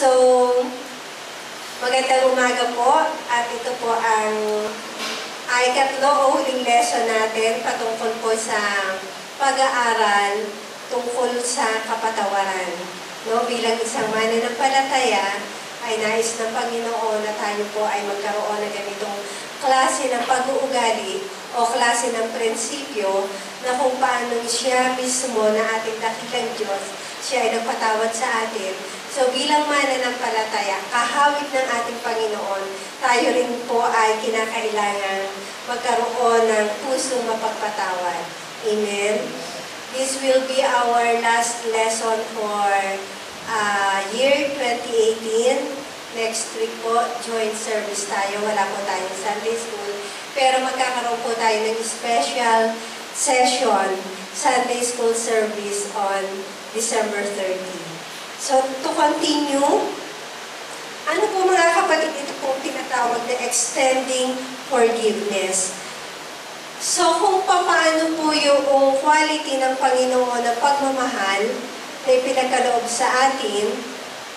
So, magandang umaga po at ito po ang ikatlo o huling lesson natin patungkol po sa pag-aaral tungkol sa kapatawaran. No, bilang isang mananampalataya ay nais ng Panginoon na tayo po ay magkaroon ng ganitong klase ng pag-uugali o klase ng prinsipyo na kung paano siya mismo na ating dakilang Diyos, siya ay nagpatawad sa atin. So bilang mananampalataya, kahawig ng ating Panginoon, tayo rin po ay kinakailangan magkaroon ng pusong mapagpatawad. Amen? This will be our last lesson for year 2018. Next week po, joint service tayo. Wala po tayong Sunday school. Pero magkakaroon po tayo ng special session, Sunday school service on December 30. So, to continue, ano po mga kapatid, ito po tinatawag na extending forgiveness. So, kung paano po yung quality ng Panginoon na pagmamahal na ipinagkaloob sa atin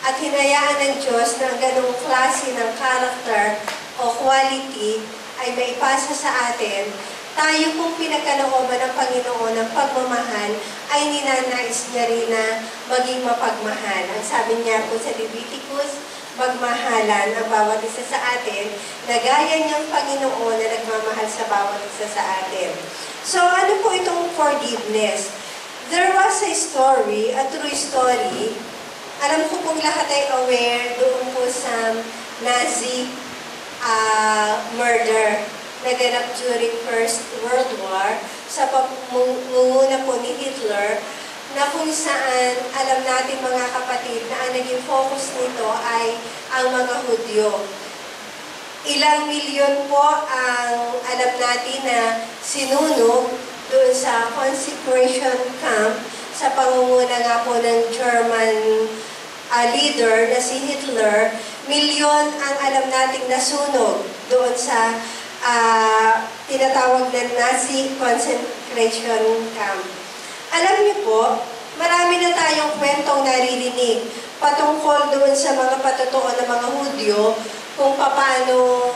at hinayaan ng Diyos na ganung klase ng character o quality ay maipasa sa atin, tayo pong pinagkalooban ng Panginoon ng pagmamahal ay ninanais niya rin na maging mapagmahal. Ang sabi niya po sa Leviticus, magmahalan ang bawat isa sa atin, na gaya niyang Panginoon na nagmamahal sa bawat isa sa atin. So, ano po itong forgiveness? There was a story, a true story. Alam ko pong lahat ay aware doon po sa Nazi murder naganap during First World War sa pamumuno po ni Hitler, na kung saan alam natin mga kapatid na ang naging focus nito ay ang mga Hudyo. Ilang milyon po ang alam natin na sinunog doon sa concentration camp sa pangunguna nga po ng German leader na si Hitler. Milyon ang alam nating nasunog doon sa tinatawag na Nazi concentration camp. Alam niyo po, marami na tayong kwentong naririnig patungkol doon sa mga patotoo na mga Hudyo, kung paano,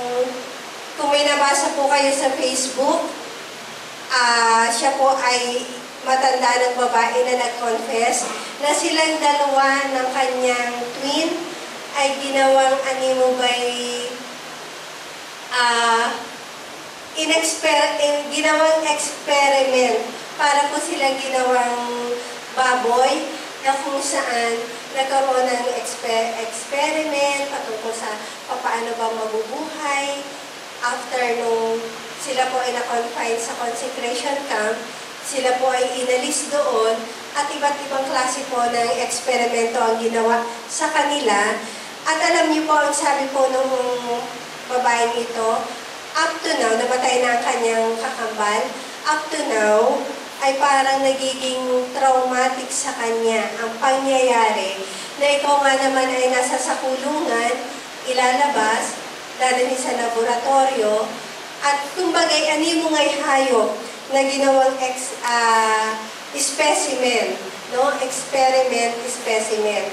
kung may nabasa po kayo sa Facebook, siya po ay matanda ng babae na nag-confess na silang dalawa ng kanyang twin ay ginawang ginawang experiment para po silang ginawang baboy na kung saan nagkaroon ng experiment patungkol sa paano ba mabubuhay after nung sila po ay na-confine sa concentration camp. Sila po ay inalis doon at iba't ibang klase po ng eksperimento ang ginawa sa kanila. At alam niyo po, ang sabi po nung babaeng ito, up to now, namatay na ang kanyang kakambal, up to now, ay parang nagiging traumatic sa kanya ang pangyayari na ikaw nga naman ay nasa sakulungan, ilalabas, dadalhin sa laboratorio, at kumbagay, mo nga'y hayop na ginawang specimen, no? Experiment, specimen.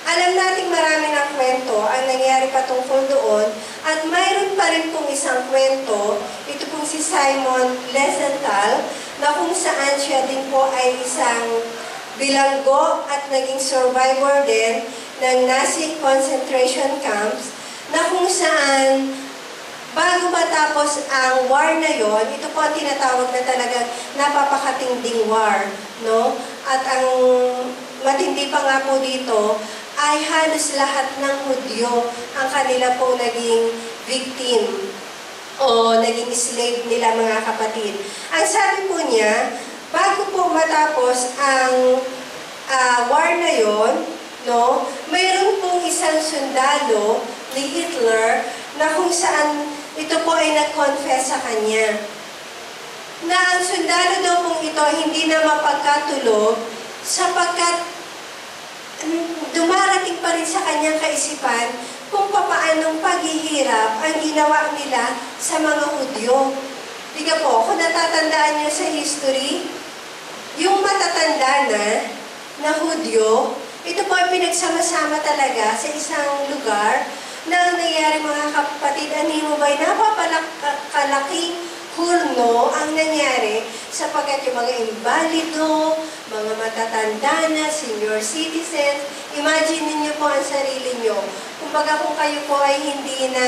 Alam nating marami ng kwento ang nangyari patungkol doon, at mayroon pa rin pong isang kwento, ito pong si Simon Lesenthal, na kung saan siya din po ay isang bilanggo at naging survivor din ng Nazi concentration camps, na kung saan bago matapos ang war na yon, ito po ang tinatawag na talagang napapakatinding war, no? At ang matindi pa nga po dito ay halos lahat ng Hudyo ang kanila po naging victim o naging slave nila mga kapatid. Ang sabi po niya, bago po matapos ang war na yon, no, mayroon pong isang sundalo ni Hitler na kung saan ito po ay nag-confess sa kanya na ang sundalo daw pong ito hindi na mapagkatulog sapagkat dumarating pa rin sa kanyang kaisipan kung papaanong paghihirap ang ginawa nila sa mga Hudyo. Diga po, kung natatandaan niyo sa history, yung matatanda na Hudyo, Ito po ay pinagsama-sama talaga sa isang lugar na nangyayari mga kapatid. Ano mo ba'y napapalaking hurno ang nangyari sapagkat yung mga imbalido, mga matatanda na, senior citizens, imagine niyo po ang sarili niyo. Kumbaga kung kayo po ay hindi na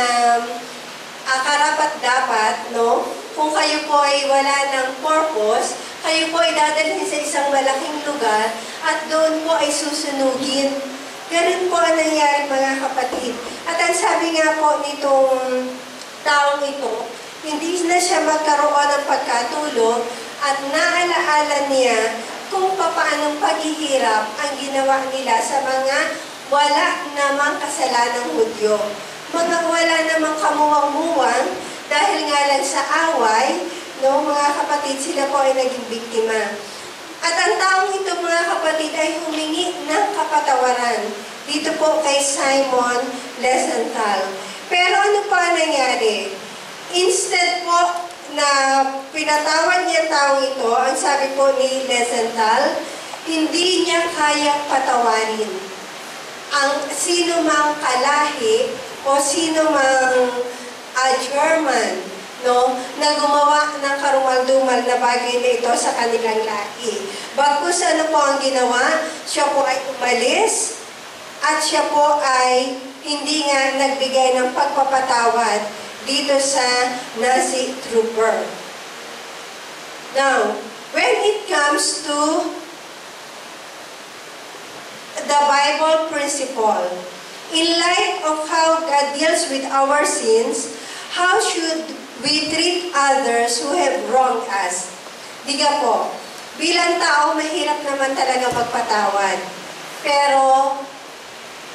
karapat-dapat, no? Kung kayo po ay wala ng purpose, kayo po ay dadalhin sa isang malaking lugar at doon po ay susunugin. Ganun po ang nangyari mga kapatid. At ang sabi nga po nitong taong ito, hindi na siya magkaroon ng pagkatulog at naalaala niya kung paanong paghihirap ang ginawa nila sa mga wala namang kasalanang Hudyo. Mga wala namang kamuwang-muwang dahil nga lang sa away, no, mga kapatid, sila po ay naging biktima. At ang taong ito, mga kapatid, ay humingi ng kapatawaran dito po kay Simon Lesenthal. Pero ano pa nangyari? Instead po na pinatawad niya taong ito, ang sabi po ni Lesenthal, hindi niya kayang patawarin ang sino mang kalahi o sino mang German, no, na gumawa ng karumal-dumal na bagay na ito sa kanilang lahi. Bagkus ano po ang ginawa? Siya po ay umalis at siya po ay hindi nga nagbigay ng pagpapatawad dito sa Nazi trooper. Now, when it comes to the Bible principle, in light of how God deals with our sins, how should we treat others who have wronged us? Diga po, bilang tao, mahirap naman talaga magpatawad. Pero,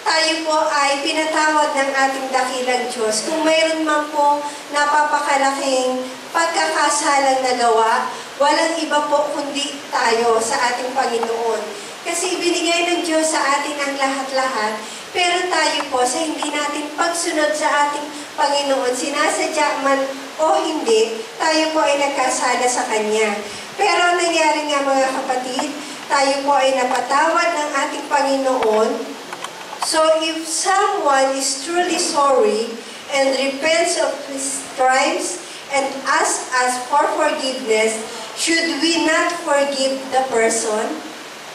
tayo po ay pinatawad ng ating dakilang Diyos. Kung mayroon man po napapakalaking pagkakasalang nagawa, walang iba po kundi tayo sa ating Panginoon. Kasi ibinigay ng Diyos sa atin ang lahat-lahat, pero tayo po sa hindi natin pagsunod sa ating Panginoon, sinasadya man o hindi, tayo po ay nagkasala sa Kanya. Pero nangyari nga mga kapatid, tayo po ay napatawad ng ating Panginoon. So if someone is truly sorry and repents of his crimes and asks us for forgiveness, should we not forgive the person?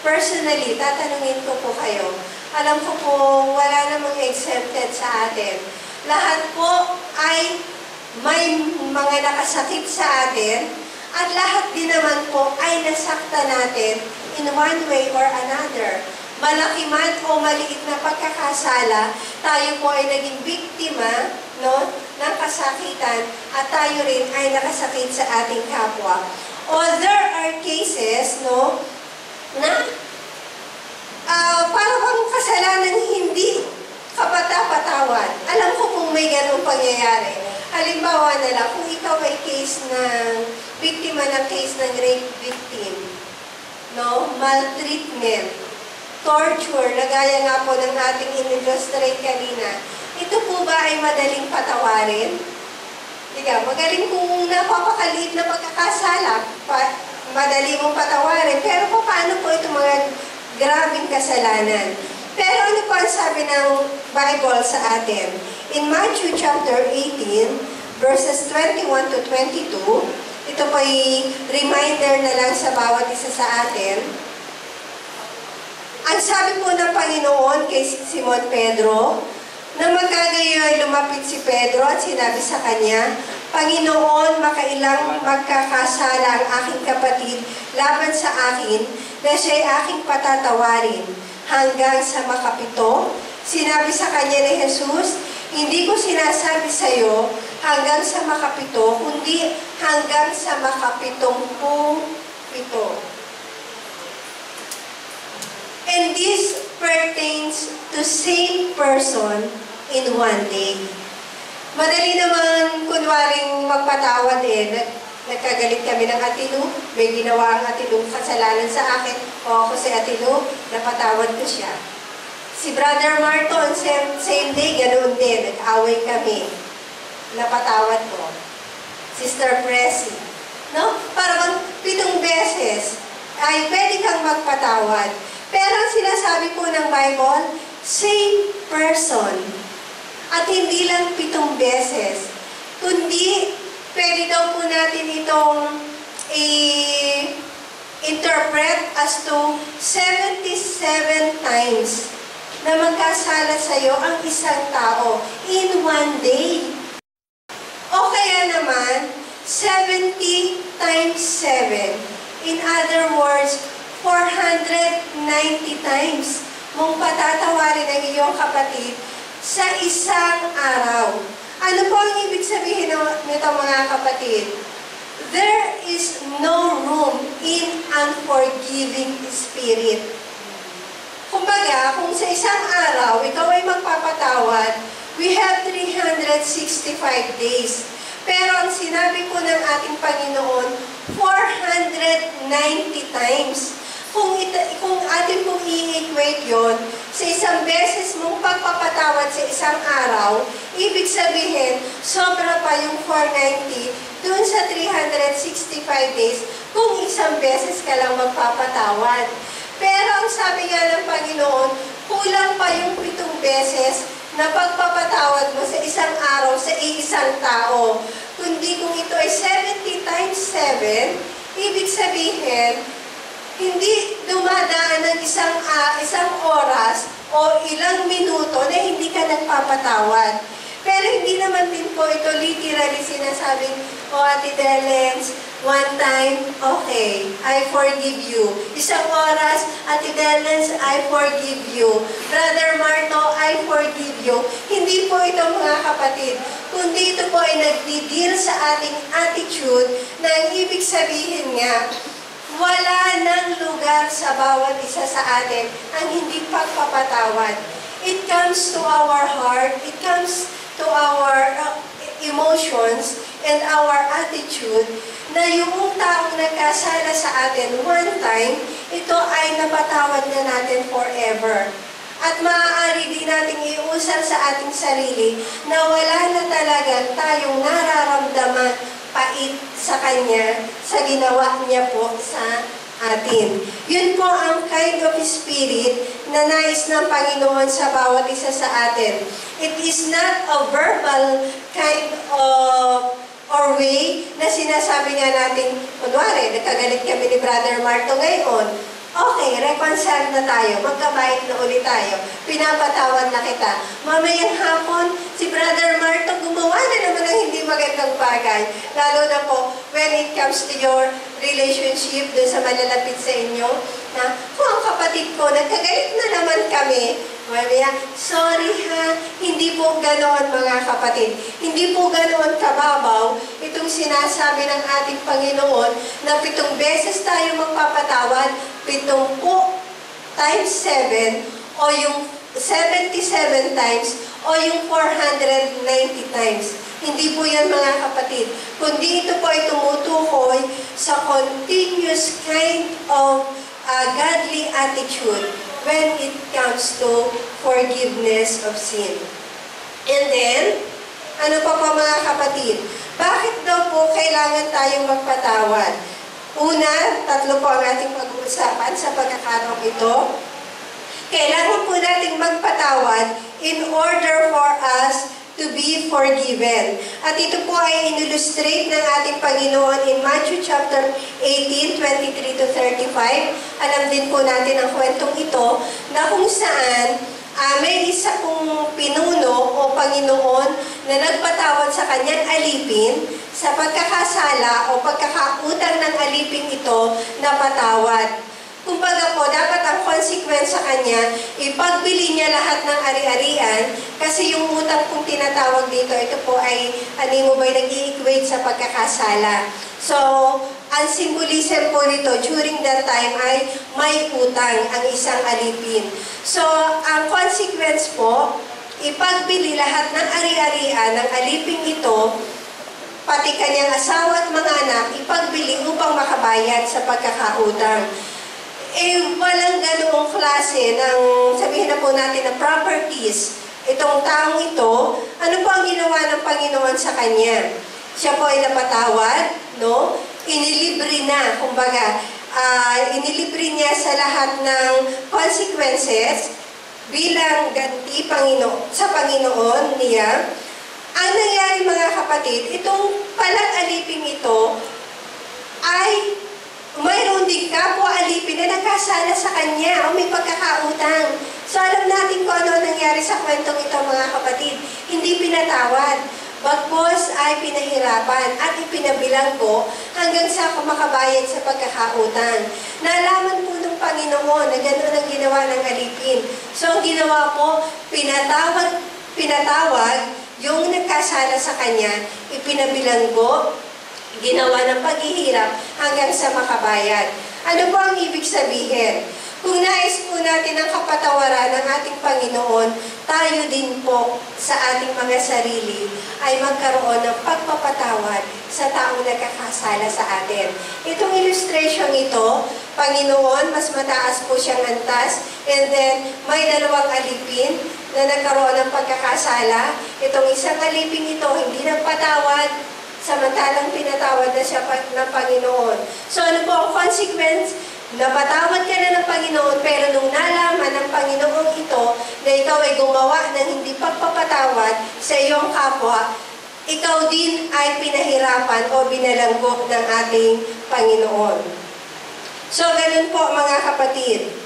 Personally, tatanungin ko po kayo. Alam ko po, wala namang exempted sa atin. Lahat po ay may mga nakasakit sa atin at lahat din naman po ay nasakta natin in one way or another. Malaki man o maliit na pagkakasala, tayo po ay naging biktima, no, ng kasakitan at tayo rin ay nakasakit sa ating kapwa. Or there are cases, no, na parang kasalanan hindi kapatapatawad. Alam ko kung may ganong pangyayari. Halimbawa na lang, kung ikaw ay case ng biktima ng case ng rape victim, no, maltreatment, torture, na gaya nga po ng ating in-illustrate kanina, ito po ba ay madaling patawarin? Diga, magaling kung napapakaliit na pagkakasala, madali mong patawarin, pero paano po itong mga grabing kasalanan? Pero ano po ang sabi ng Bible sa atin? In Matthew chapter 18, verses 21 to 22, ito po ay reminder na lang sa bawat isa sa atin. Ang sabi po ng Panginoon kay Simon Pedro, na magkagayo ay lumapit si Pedro at sinabi sa kanya, Panginoon, makailang magkakasala ang aking kapatid laban sa akin na siya'y aking patatawarin hanggang sa makapito? Sinabi sa kanya ni Jesus, hindi ko sinasabi sa iyo hanggang sa makapito, kundi hanggang sa makapitongpung-pito. And this pertains to same person in one day. Madali naman kunwaring magpatawad nagkagalit kami ng Ate Lu, may ginawa ang Ate Lu kasalanan sa akin, o ako si Ate Lu, napatawad ko siya. Si Brother Marton, same day, ganoon din, nag-away kami, napatawad ko. Sister Pressy, no? Parang 7 beses ay pwede kang magpatawad. Pero ang sinasabi po ng Bible, same person. At hindi lang 7 beses, kundi pwede daw po natin itong interpret as to 77 times na magkasala sa iyo ang isang tao in one day. O kaya naman, 70 times 7. In other words, 490 times mong patatawarin ang iyong kapatid sa isang araw. Ano po ang ibig sabihin nito mga kapatid? There is no room in unforgiving spirit. Kumbaga, kung sa isang araw, ikaw ay magpapatawad, we have 365 days. Pero ang sinabi po ng ating Panginoon, 490 times. Kung atin pong i-equate yun, sa isang beses mong pagpapatawad sa isang araw, ibig sabihin, sobra pa yung 490 dun sa 365 days kung isang beses ka lang magpapatawad. Pero ang sabi nga ng Panginoon, kulang pa yung 7 beses na pagpapatawad mo sa isang araw sa iisang tao. Kundi kung ito ay 70 times 7, ibig sabihin, hindi dumadaan ng isang oras o ilang minuto na hindi ka nagpapatawad. Pero hindi naman din po ito literally sinasabing, Ate Delens, one time, okay, I forgive you. Isang oras, Ate Delens, I forgive you. Brother Marto, I forgive you. Hindi po ito mga kapatid, kundi ito po ay nagdi-deal sa ating attitude na ang ibig sabihin nga, wala nang lugar sa bawat isa sa atin ang hindi pagpapatawad. It comes to our heart, it comes to our emotions and our attitude na yung taong nagkasala sa atin one time, ito ay napatawad na natin forever. At maaari din natin iusap sa ating sarili na wala na talaga tayong nararamdaman pait sa Kanya, sa ginawa niya po sa atin. Yun po ang kind of spirit na nais ng Panginoon sa bawat isa sa atin. It is not a verbal kind of or way na sinasabi nga natin, kunwari, nagkagalit kami ni Brother Marto ngayon. Okay, reconcile na tayo, magkabait na ulit tayo, pinapatawad na kita. Mamayang hapon, si Brother Marto gumawa na naman ng hindi magandang bagay. Lalo na po, when it comes to your relationship dun sa malalapit sa inyo, na kung ang kapatid ko, nagkagalit na naman kami, mamaya, sorry ha, hindi po ganoon mga kapatid. Hindi po ganoon kababaw itong sinasabi ng ating Panginoon na 7 beses tayo magpapatawad, 70 times 7 o yung 77 times o yung 490 times. Hindi po yan mga kapatid. Kundi ito po ay tumutukoy sa continuous kind of godly attitude when it comes to forgiveness of sin. And then, ano pa po mga kapatid? Bakit daw po kailangan tayong magpatawad? Una, 3 po ang ating pag-uusapan sa pagkakataong ito. Kailangan po nating magpatawad in order for us to be forgiven. At ito po ay in-illustrate ng ating Panginoon in Matthew chapter 18, 23 to 35. Alam din po natin ang kwentong ito na kung saan may isa pong pinuno o Panginoon na nagpatawad sa kanyang alipin sa pagkakasala o pagkakautang ng alipin ito na patawad. Kumbaga po, dapat ang consequence sa kanya, ipagbili niya lahat ng ari-arian kasi yung utang kong tinatawag dito, ito po ay, mo ba'y nag-i-equate sa pagkakasala. So, ang symbolism po nito, during that time ay may utang ang isang alipin. So, ang consequence po, ipagbili lahat ng ari-arian ng aliping ito, pati kanyang asawa at mga anak, ipagbili upang makabayad sa pagkakautang. Walang ganoong klase ng, sabihin na po natin, na properties. Itong taong ito, ano po ang ginawa ng Panginoon sa kanya? Siya po ay napatawad, no? Inilibre na, kumbaga, inilibre niya sa lahat ng consequences bilang ganti sa Panginoon niya. Ang nangyari mga kapatid, itong palang alipin ito ay mayroon din kapwa alipin na nagkasala sa kanya o may pagkakautang. So alam natin kung ano nangyari sa kwentong ito mga kapatid. Hindi pinatawad, bagpos ay pinahirapan at ipinabilang po hanggang sa makabayad sa pagkakautang. Nalaman po ng Panginoon na ganoon ang ginawa ng alipin. So ang ginawa po, pinatawag yung nagkasala sa kanya, ipinabilanggo, ginawa ng paghihirap hanggang sa makabayad. Ano po ang ibig sabihin? Kung nais po natin ang kapatawaran ng ating Panginoon, tayo din po sa ating mga sarili ay magkaroon ng pagpapatawad sa taong nagkakasala sa atin. Itong illustration ito, Panginoon, mas mataas po siyang antas, and then may dalawang alipin na nagkaroon ng pagkakasala. Itong isang alipin ito, hindi nagpatawad, samantalang pinatawad na siya ng Panginoon. So ano po ang consequence? Napatawad ka na ng Panginoon, pero nung nalaman ng Panginoon ito na ikaw ay gumawa ng hindi pagpapatawad sa iyong kapwa, ikaw din ay pinahirapan o binalanggok ng ating Panginoon. So ganun po mga kapatid.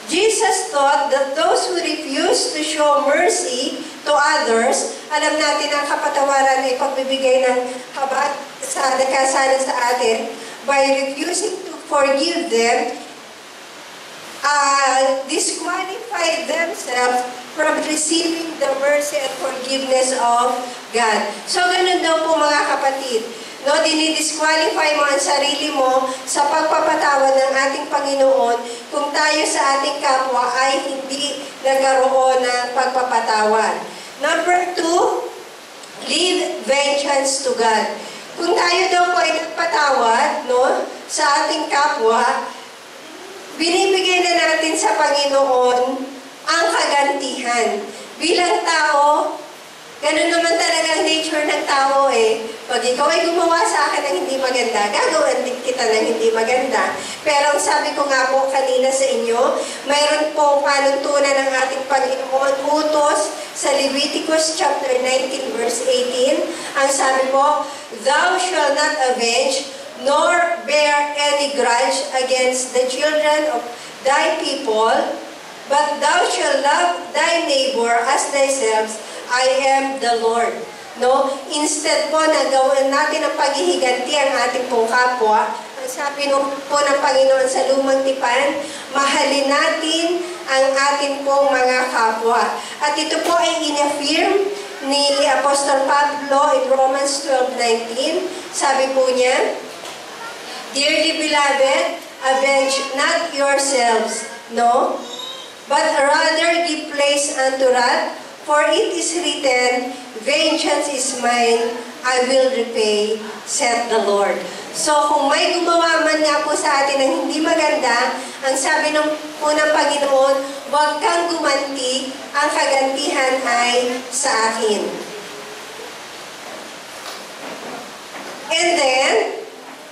Jesus taught that those who refuse to show mercy to others, alam natin ang kapatawaran ay pagbibigay ng kabat sa nagkasala sa atin, by refusing to forgive them, disqualify themselves from receiving the mercy and forgiveness of God. So ganun daw po mga kapatid. No, dinidisqualify mo ang sarili mo sa pagpapatawad ng ating Panginoon kung tayo sa ating kapwa ay hindi nagkaroon ng pagpapatawad. Number 2, leave vengeance to God. Kung tayo daw po ay nagpatawad, no, sa ating kapwa, binibigay na natin sa Panginoon ang kagantihan. Bilang tao, ganun naman talaga ang nature ng tao eh. Pag ikaw ay gumawa sa akin ng hindi maganda, gagawin din kita ng hindi maganda. Pero ang sabi ko nga po kanina sa inyo, mayroon pong panuntunan ng ating Panginoon, utos sa Leviticus chapter 19 verse 18. Ang sabi po, "Thou shalt not avenge, nor bear any grudge against the children of thy people, but thou shalt love thy neighbor as thyself. I am the Lord." No? Instead po na gawin natin ang paghihiganti ang ating pong kapwa, ang sabi po ng Panginoon sa Lumang Tipan, mahalin natin ang ating pong mga kapwa. At ito po ay in-affirm ni Apostol Pablo in Romans 12:19. Sabi po niya, "Dearly beloved, avenge not yourselves, no? But rather give place unto wrath, for it is written, vengeance is mine, I will repay, saith the Lord." So, kung may gumawa man nga po sa atin ng hindi maganda, ang sabi po ng Panginoon, huwag kang gumanti, ang kagantihan ay sa akin. And then,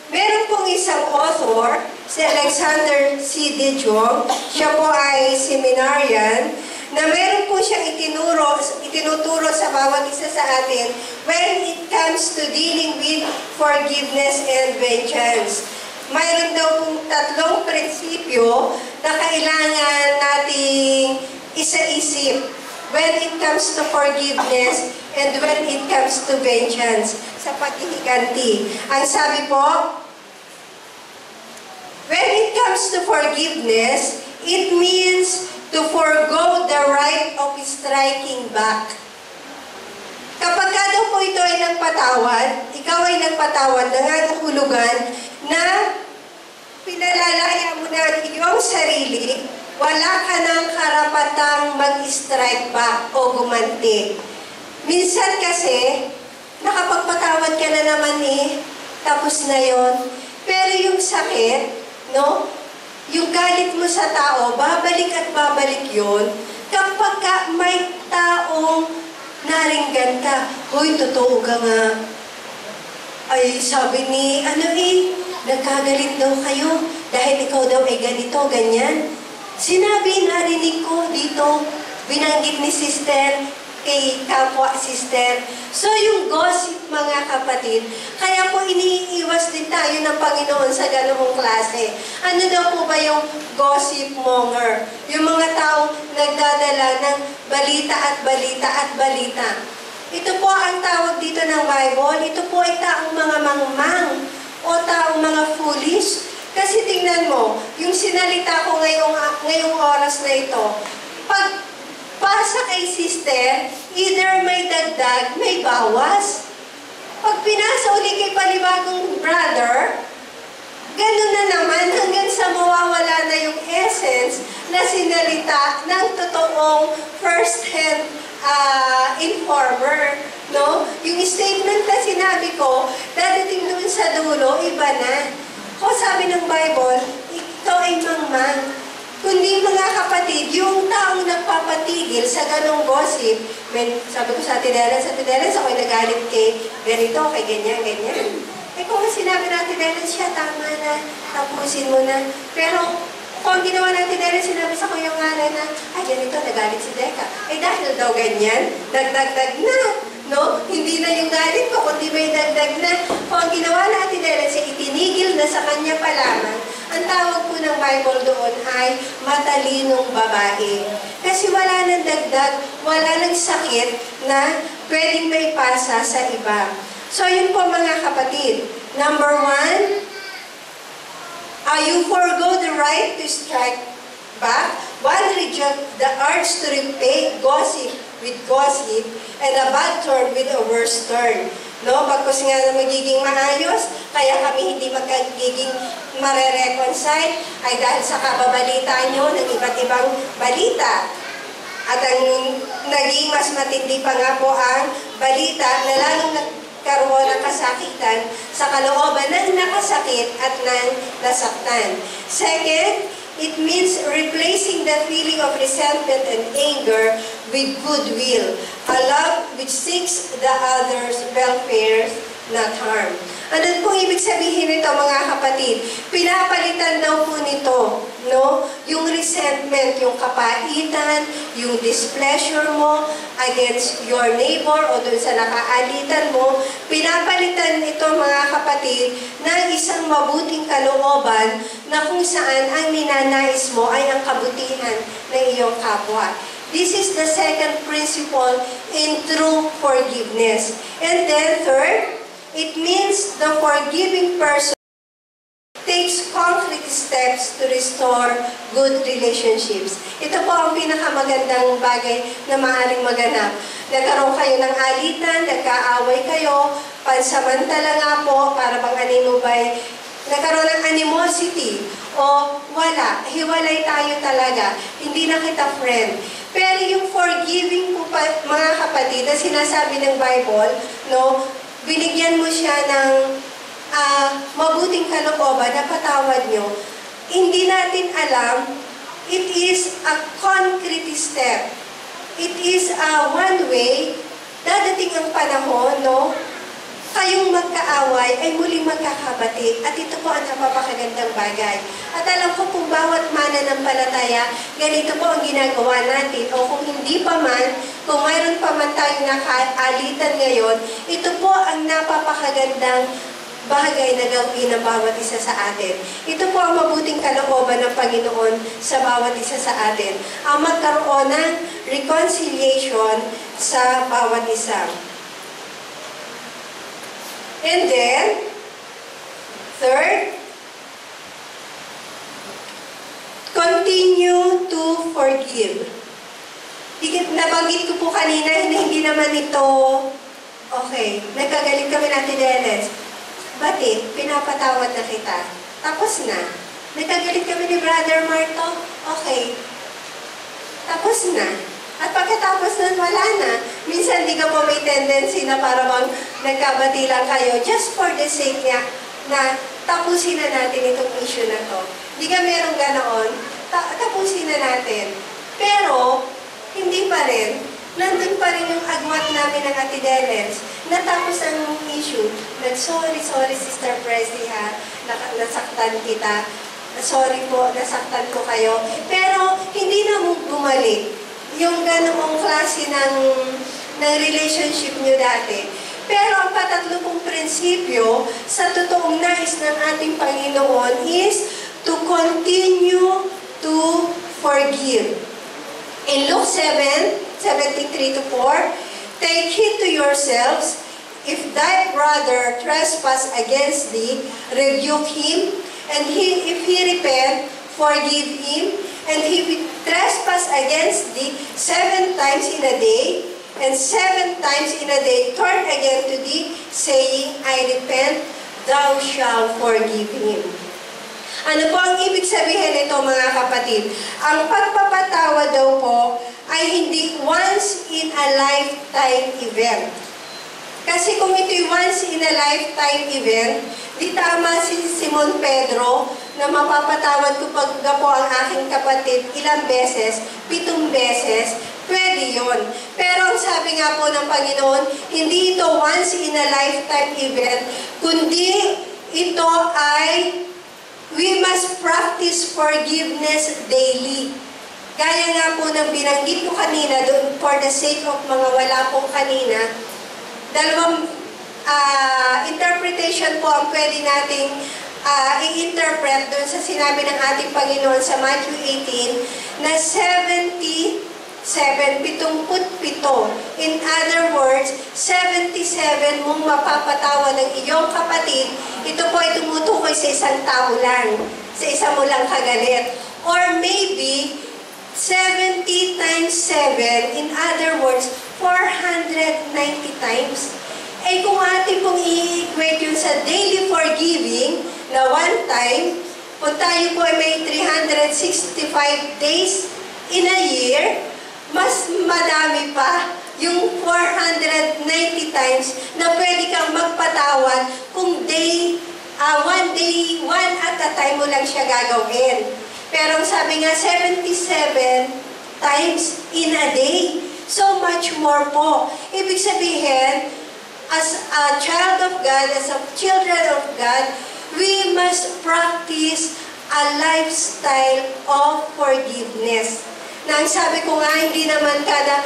meron pong isang author, si Alexander C. Dijon, siya po ay seminarian, na meron po siyang itinuturo sa bawat isa sa atin when it comes to dealing with forgiveness and vengeance. Mayroon daw pong 3 prinsipyo na kailangan nating isa-isip when it comes to forgiveness and when it comes to vengeance sa paghihiganti. Ang sabi po, when it comes to forgiveness, it means to forgo the right of striking back. Kapag ka daw po ito ay nagpatawad, ikaw ay nagpatawad na nga nahulugan na pinalalaya mo na ang iyong sarili, wala ka ng karapatang mag-strike back o gumanti. Minsan kasi, nakapagpatawad ka na naman tapos na yon. Pero yung sakit, no? Yung galit mo sa tao, babalik at babalik yun kapag may taong naringgan ka. Hoy, totoo ka nga. Ay, sabi ni, nagkagalit daw kayo dahil ikaw daw ay ganito, ganyan. Sinabi, narinig ko dito, binanggit ni sister, kay kapwa sister. So yung gossip, mga kapatid, kaya po iniiwas din tayo ng Panginoon sa ganoong klase. Ano daw po ba yung gossip monger? Yung mga taong nagdadala ng balita at balita at balita. Ito po ang tawag dito ng Bible. Ito po ay taong mga mangmang o taong mga foolish. Kasi tingnan mo, yung sinalita ko ngayong oras na ito, pag pasa kay sister, either may dagdag, may bawas. Pag pinasa uli kay panibagong brother, gano'n na naman hanggang sa mawawala na yung essence na sinalita ng totoong first-hand informer. No? Yung statement na sinabi ko, dadating doon sa dulo, iba na. Kung sabi ng Bible, ito ay mangmang. Kundi mga kapatid, yung taong nagpapatigil sa ganong gossip, sabi ko sa Tidelas, ako'y nagalit kay ganito, kay ganyan, ganyan. Kung sinabi natin Tidelas siya, tama na, tapusin mo na. Pero kung ginawa natin Tidelas, sinabi sa Kuya Ngara na, ganito, nagalit si Decca. Dahil daw ganyan, dagdag na. No? Hindi na yung galit ko, kundi may dagdag na. Kung ginawa natin Tidelas, itinigil na sa kanya pa lamang. Ang tawag po ng Bible doon ay matalinong babae. Kasi wala nang dagdag, wala nang sakit na pwedeng maipasa sa iba. So yun po mga kapatid. Number 1, you forgo the right to strike back. 1, reject the urge to repay gossip with gossip and a bad turn with a worse turn. No, pagkus nga na magiging maayos, kaya kami hindi magiging mare-reconcile ay dahil sa kababalita nyo ng iba't ibang balita. At ang naging mas matindi pa nga po ang balita na lalong nagkaroon ng kasakitan sa kalooban ng nakasakit at ng nasaktan. Second, it means replacing the feeling of resentment and anger with goodwill, a love which seeks the other's welfare, not harm. Ano pong ibig sabihin nito mga kapatid? Pinapalitan daw po nito, no? Yung resentment, yung kapaitan, yung displeasure mo against your neighbor o dun sa nakaalitan mo, pinapalitan ito mga kapatid ng isang mabuting kalooban na kung saan ang ninanais mo ay ang kabutihan ng iyong kapwa. This is the second principle in true forgiveness. And then third, it means the forgiving person takes concrete steps to restore good relationships. Ito po ang pinakamagandang bagay na maaaring maganap. Nagkaroon kayo ng alitan, nagkaaway kayo, pansamantala nga po, para bang animubay, nagkaroon ng animosity, o wala, hiwalay tayo talaga, hindi na kita friend. Pero yung forgiving po mga kapatid, na sinasabi ng Bible, no, binigyan mo siya ng mabuting kalooban na patawad nyo. Hindi natin alam, it is a concrete step. It is one way, dadating ang panahon, no, kayong magkaaway ay muling magkakabati. At ito po ang napapakagandang bagay. At alam ko kung bawat mananampalataya, ganito po ang ginagawa natin. O kung hindi pa man, kung mayroon pa man tayong nakaalitan ngayon, ito po ang napapakagandang bagay na gawin ng bawat isa sa atin. Ito po ang mabuting kalooban ng Panginoon sa bawat isa sa atin. Ang magkaroon ng reconciliation sa bawat isa. And then, third, continue to forgive. Nabanggit ko po kanina, hindi naman ito, okay, nagkagalit kami natin Dennis. Bakit? Pinapatawad na kita. Tapos na. Nagkagalit kami ni Brother Marto. Okay. Tapos na. At pagkatapos nun, wala na. Minsan, di ka po may tendency na parang nagkabati lang kayo just for the sake niya na tapusin na natin itong issue na to. Di ka merong ganoon, tapusin na natin. Pero, hindi pa rin. nandun pa rin yung agwat namin ng atidelens. Natapos ang issue, sorry Sister Brgy ha, nasaktan kita. Sorry po, nasaktan ko kayo. Pero hindi na bumalik yung ganoong klase ng relationship nyo dati. Pero ang patatlo kong prinsipyo sa totoong nais ng ating Panginoon is to continue to forgive. In Luke 7:73-4, take heed to yourselves, if thy brother trespass against thee, rebuke him, and if he repent, forgive him, and if he trespass against thee 7 times in a day, and 7 times in a day turn again to thee, saying, I repent, thou shalt forgive him. Ano po ang ibig sabihin nito, mga kapatid? Ang pagpapatawa daw po ay hindi once in a lifetime event. Kasi kung ito'y once in a lifetime event, di tama si Simon Pedro na mapapatawad ko pag po ang aking kapatid ilang beses, 7 beses, pwede yun. Pero ang sabi nga po ng Panginoon, hindi ito once in a lifetime event, kundi ito ay we must practice forgiveness daily. Gaya nga po ng binanggit ko kanina, doon for the sake of mga wala pong kanina, dalawang interpretation po ang pwede nating i-interpret doon sa sinabi ng ating Panginoon sa Matthew 18 na 77. In other words, 77 mong mapapatawa ng iyong kapatid, ito po ay tumutukoy sa isang tao lang, sa isa mo lang kagalit. Or maybe, 70 times 7, in other words, 490 times. Eh kung ating pong i-equate yun sa daily forgiving na 1 time, kung tayo po ay may 365 days in a year, mas madami pa yung 490 times na pwede kang magpatawad kung one at a time mo lang siya gagawin. Pero sabi nga, 77 times in a day. So much more po. Ibig sabihin, as a child of God, as a children of God, we must practice a lifestyle of forgiveness. Na ang sabi ko nga, hindi naman kada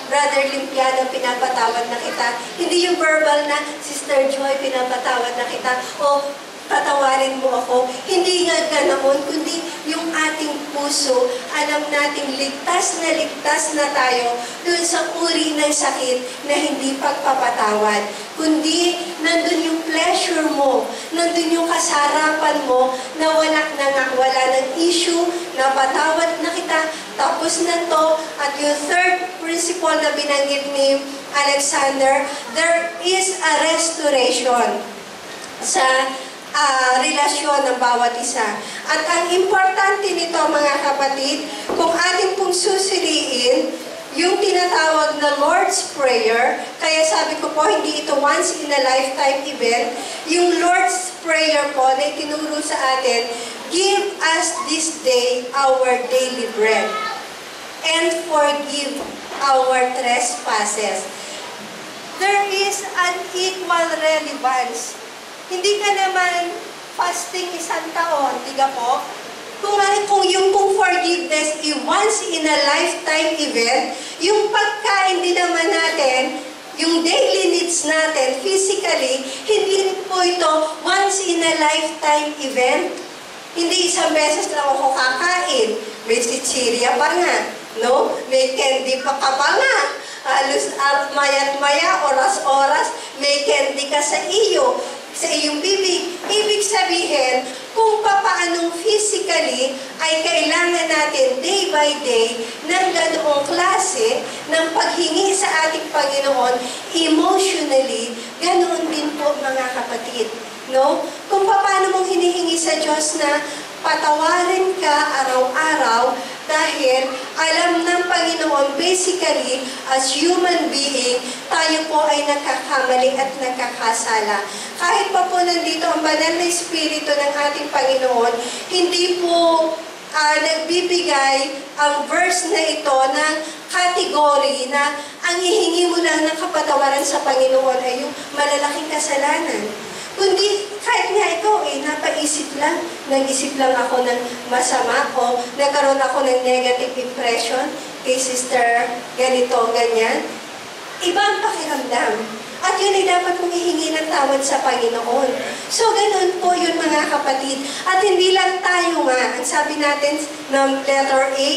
Brother Limpiana, pinapatawad na kita. Hindi yung verbal na, Sister Joy, pinapatawad na kita. O, patawarin mo ako. Hindi nga ganoon, kundi yung ating puso, alam nating ligtas na tayo dun sa uri ng sakit na hindi pagpapatawad. Kundi, nandun yung pleasure mo, nandun yung kasarapan mo, na wala ng issue, na patawad na kita, tapos na to. At yung third principle na binanggit ni Alexander, there is a restoration sa relasyon ng bawat isa. At ang importante nito, mga kapatid, kung ating pong susuriin yung tinatawag na Lord's Prayer, kaya sabi ko po, hindi ito once in a lifetime event, yung Lord's Prayer po na itinuro sa atin, give us this day our daily bread and forgive our trespasses. There is an equal relevance. Hindi ka naman fasting 1 taon, di ka po? Kung yung forgiveness is once in a lifetime event, yung pagkain din naman natin, yung daily needs natin, physically, hindi po ito once in a lifetime event. Hindi isang beses lang ako kakain. May chichirya pa nga, no? May candy pa ka pa nga. Halos maya't maya, oras-oras, may candy ka sa iyong bibig. Ibig sabihin, kung papaanong physically ay kailangan natin day by day ng ganoong klase ng paghingi sa ating Panginoon, emotionally, ganoon din po, mga kapatid. No? Kung paano mong hinihingi sa Diyos na patawarin ka araw-araw dahil alam ng Panginoon, basically, as human being, tayo po ay nagkakamali at nagkakasala. Kahit pa po nandito ang banal na Espiritu ng ating Panginoon, hindi po nagbibigay ang verse na ito na category na ang ihingi mo lang ng kapatawaran sa Panginoon ay yung malalaking kasalanan. Kundi kahit nga ikaw napaisip lang, nag-isip lang ako ng masama o nagkaroon ako ng negative impression kay sister, ganito, ganyan. Iba ang pakiramdam. At yun ay dapat mong ihingi ng tawad sa Panginoon. So, ganun po yun mga kapatid. At hindi lang tayo nga, ang sabi natin ng letter A,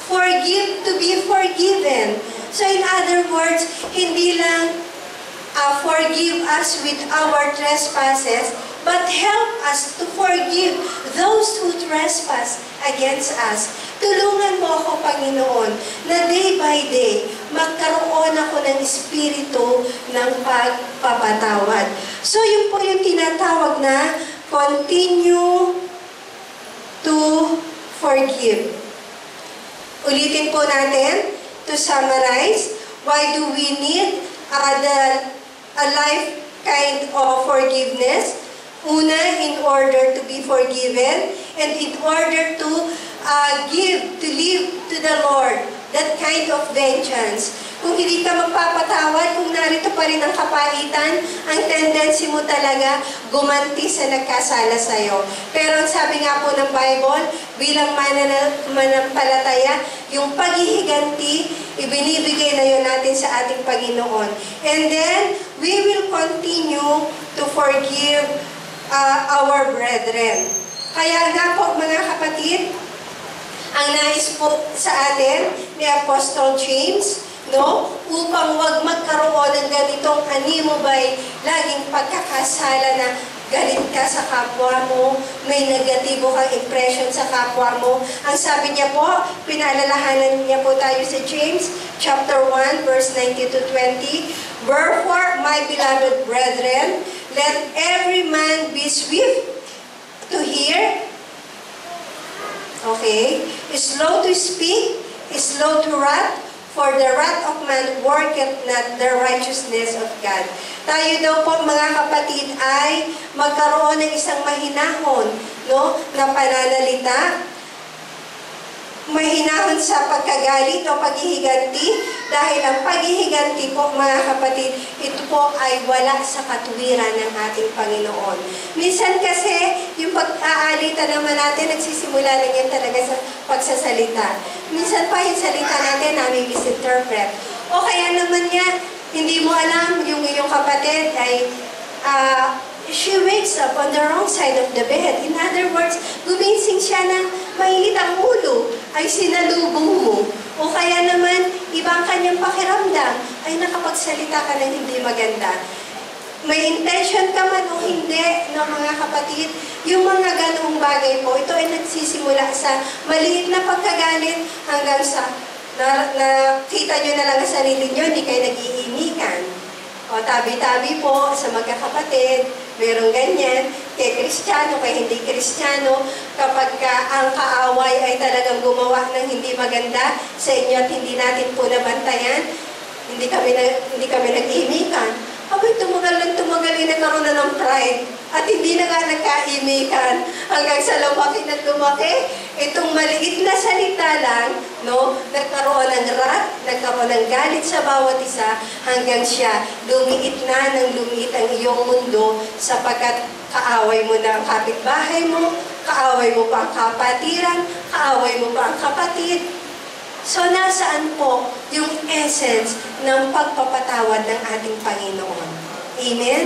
forgive to be forgiven. So, in other words, hindi lang forgive us with our trespasses, but help us to forgive those who trespass against us. Tulungan mo ako, Panginoon, na day by day, magkaroon ako ng espiritu ng pagpapatawad. So, yun po yung tinatawag na continue to forgive. Ulitin po natin, to summarize, why do we need a life kind of forgiveness? Una, in order to be forgiven, and in order to live to the Lord, that kind of vengeance. Kung hindi ka magpapatawad, kung narito pa rin ang kapaitan, ang tendency mo talaga gumanti sa nagkasala sa'yo. Pero ang sabi nga po ng Bible, bilang manampalataya, yung paghihiganti, ibinibigay na yun natin sa ating Panginoon. And then, we will continue to forgive our brethren. Kaya nga po mga kapatid, ang nais po sa atin ni Apostle James, upang wag magkaroon ng ganitong animo ba'y laging pagkakasala na galit ka sa kapwa mo, may negatibo kang impression sa kapwa mo. Ang sabi niya po, pinaalalahanan niya po tayo sa James, chapter 1, verse 19 to 20. Wherefore, my beloved brethren, let every man be swift to hear, slow to speak, slow to wrath, for the wrath of man worketh not the righteousness of God. Tayo daw po mga kapatid ay magkaroon ng isang mahinahon, na pananalita, mahinahon sa pagkagalit o paghihiganti, dahil ang paghihiganti po mga kapatid, ito po ay wala sa katuwiran ng ating Panginoon. Minsan kasi, yung pag-aalita naman natin, nagsisimula lang yan talaga sa pagsasalita. Minsan pa yung salita natin, namin misinterpret. O kaya naman yan, hindi mo alam yung iyong kapatid ay she wakes up on the wrong side of the bed. In other words, gumising siya na mainit ang ulo, ay sinalubong mo. O kaya naman, ibang kanyang pakiramdam, ay nakapagsalita ka ng hindi maganda. May intention ka man o hindi, mga kapatid, yung mga ganoong bagay po, ito ay nagsisimula sa maliit na pagkagalit hanggang sa nakita nyo na lang ang sarili nyo, hindi kayo nag-iimikan. O tabi-tabi po sa magkakapatid, merong ganyan, kay Kristiyano, kay hindi Kristiyano, kapag ang kaaway ay talagang gumawa ng hindi maganda sa inyo at hindi natin po nabantayan, hindi kami nag-imikan. Abay, tumagal, nagkaroon na ng pride. At hindi na nga nagkaimikan hanggang sa lumaki na lumaki. Itong maliit na salita lang, nagkaroon ng wrath, nagkaroon ng galit sa bawat isa, hanggang siya lumiit na ng lumiit ang iyong mundo sapagkat kaaway mo na ang kapitbahay mo, kaaway mo pa ang kapatiran, kaaway mo pa ang kapatid. So, nasaan po yung essence ng pagpapatawad ng ating Panginoon? Amen?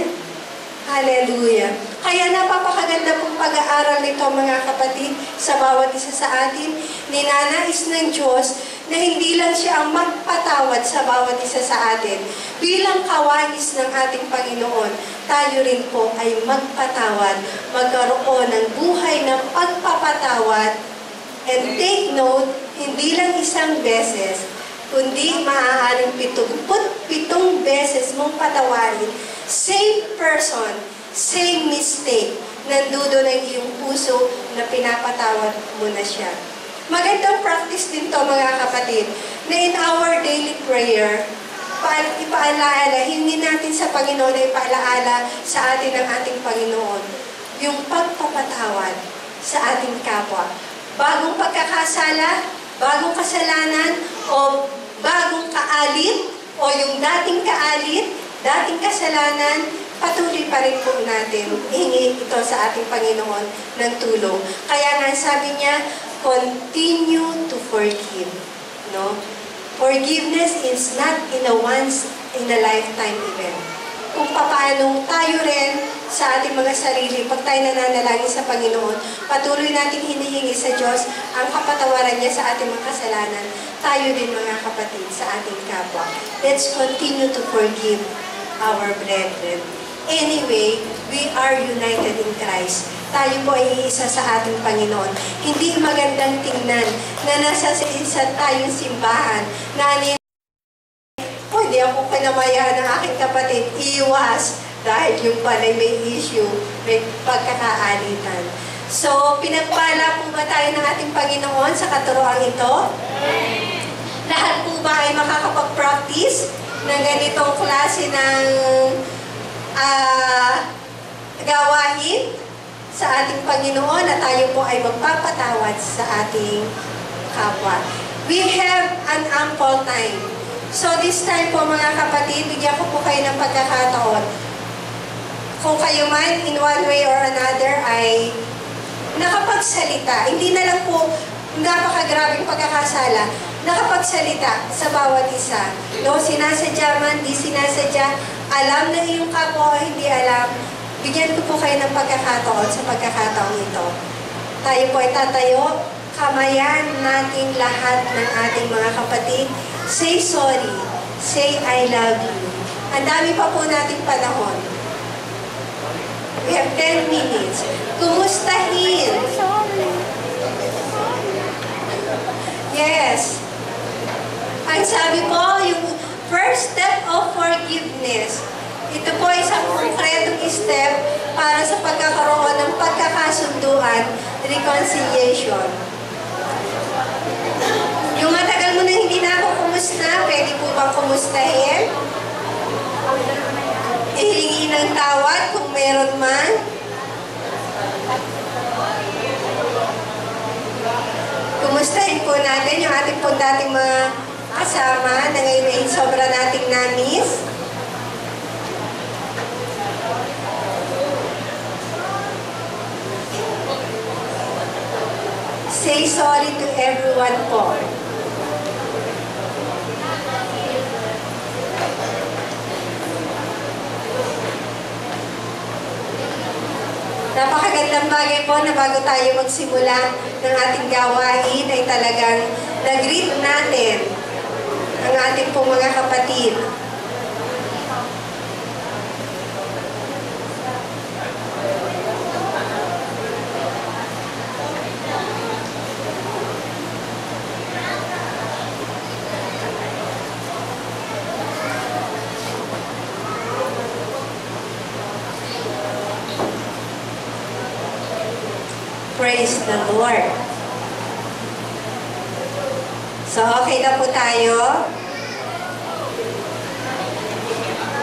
Hallelujah. Kaya napapakaganda pong pag-aaral nito mga kapatid sa bawat isa sa atin. Ninanais ng Diyos na hindi lang siya ang magpatawad sa bawat isa sa atin. Bilang kawagis ng ating Panginoon, tayo rin po ay magpatawad, magkaroon ng buhay na pagpapatawad. And take note, hindi lang isang beses, kundi maaaring 77 beses mong patawarin. Same person, same mistake, nandoon ang iyong puso na pinapatawad mo na siya. Magandang practice din to mga kapatid, na in our daily prayer, ipaalaala, hindi natin sa Panginoon na ipaalaala sa atin ng ating Panginoon, yung pagpapatawad sa ating kapwa. Bagong pagkakasala, bagong kasalanan, o bagong alit o yung dating kaalit, dating kasalanan, patuloy pa rin po natin ihingi ito sa ating Panginoon ng tulong. Kaya nga sabi niya, continue to forgive. No? Forgiveness is not in a once in a lifetime event. Kung paano tayo rin sa ating mga sarili, pag tayo nananalangin sa Panginoon, patuloy natin hinihingi sa Diyos ang kapatawaran niya sa ating mga kasalanan. Tayo din mga kapatid sa ating kapwa. Let's continue to forgive our brethren. Anyway, we are united in Christ. Tayo po ay isa sa ating Panginoon. Hindi magandang tingnan na nasa isa tayong simbahan na hindi ako kinamayahan ng aking kapatid, iwas dahil yung pala'y may issue, may pagkakaalitan. So, pinagpala po ba tayo ng ating Panginoon sa katuroang ito? Lahat po ba ay makakapag-practice ng ganitong klase ng gawain sa ating Panginoon na tayo po ay magpapatawad sa ating kapwa? We have an ample time. So this time po mga kapatid, bigyan ko po kayo ng pagkakataon. Kung kayo man in one way or another ay nakapagsalita, hindi na lang po napakagrabing pagkakasala, nakapagsalita sa bawat isa. No, sinasadya man, di sinasadya, alam na iyong kapwa o hindi alam, bigyan ko po kayo ng pagkakataon sa pagkakataon ito. Tayo po ay tatayo, kamayan natin lahat ng ating mga kapatid. Say sorry. Say I love you. Ang dami pa po nating panahon. We have 10 minutes. Kumustahin. Yes. Ang sabi po, yung first step of forgiveness. Ito po ay isang konkretong step para sa pagkakaroon ng pagkakasunduan, reconciliation. Yung matagal mo na hindi na ako kumusta, pwede po bang kumustahin? Ihingi ng tawad kung meron man. Kumustahin po natin yung ating po dating mga kasama na ngayon ay sobra nating na-miss. Say sorry to everyone po. Napakagandang bagay po na bago tayo magsimula ng ating gawain ay talagang nag-greet natin ang ating pong mga kapatid. Praise the Lord. So, okay na po tayo.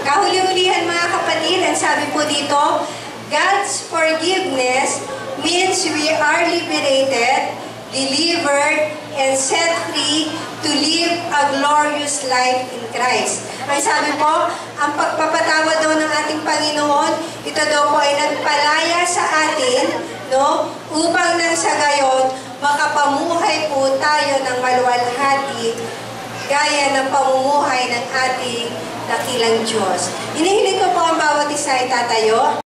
Kahuli-hulihan mga kapatid, ang sabi po dito, God's forgiveness means we are liberated, delivered, and set free to live a glorious life in Christ. Ang sabi po, ang pagpapatawad daw ng ating Panginoon, ito daw po ay nagpalaya sa atin, no? Upang nang sa gayon, makapamuhay po tayo ng maluwalhati gaya ng pamumuhay ng ating dakilang Diyos. Hinihiling ko po ang bawat isa ay tatayo.